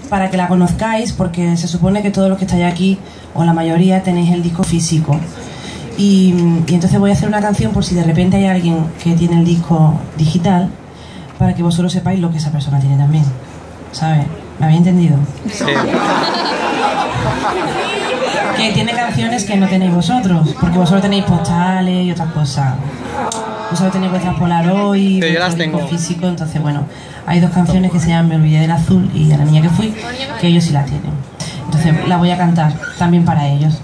Para que la conozcáis, porque se supone que todos los que estáis aquí, o la mayoría, tenéis el disco físico. Y entonces voy a hacer una canción por si de repente hay alguien que tiene el disco digital, para que vosotros sepáis lo que esa persona tiene también, ¿sabes? ¿Me habéis entendido? Sí. Que tiene canciones que no tenéis vosotros, porque vosotros tenéis postales y otras cosas. Vosotros tenéis vuestras Polaroid, Sí, yo las disco tengo. físico, entonces bueno, hay dos canciones que se llaman Me olvidé del azul y de la niña que fui, que ellos sí la tienen. Entonces la voy a cantar también para ellos,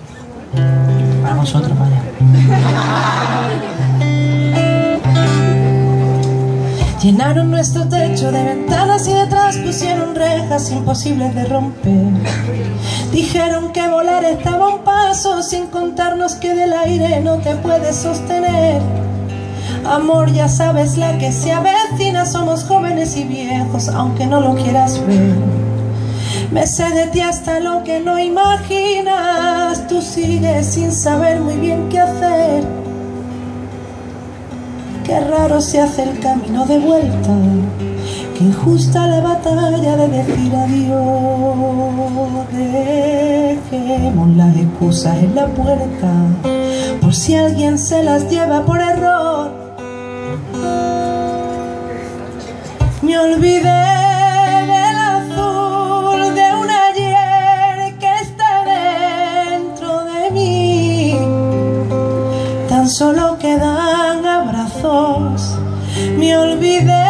para vosotros, vaya. Llenaron nuestro techo de ventanas y detrás pusieron rejas imposibles de romper. Dijeron que volar estaba a un paso, sin contarnos que del aire no te puedes sostener. Amor, ya sabes la que se avecina, somos jóvenes y viejos, aunque no lo quieras ver. Me sé de ti hasta lo que no imaginas, tú sigues sin saber muy bien qué hacer. Qué raro se hace el camino de vuelta, qué injusta la batalla de decir adiós. Dejemos las excusas en la puerta, por si alguien se las lleva por error. Me olvidé del azul de un ayer que está dentro de mí. Tan solo quedan abrazos. Me olvidé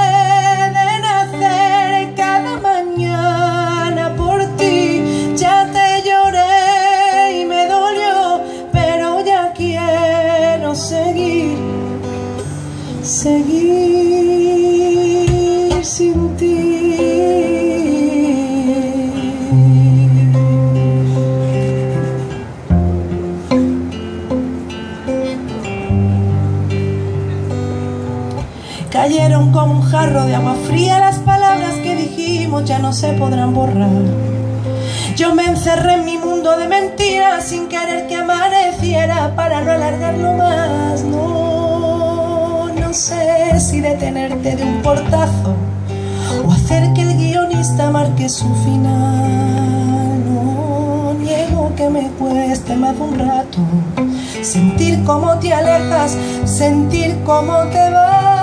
de nacer cada mañana por ti. Ya te lloré y me dolió, pero ya quiero seguir sin ti. Cayeron como un jarro de agua fría las palabras que dijimos, ya no se podrán borrar. Yo me encerré en mi mundo de mentiras sin querer que amaneciera para no alargarlo más. No sé si detenerte de un portazo o hacer que el guionista marque su final. No niego que me cueste más de un rato sentir cómo te alejas, sentir cómo te vas.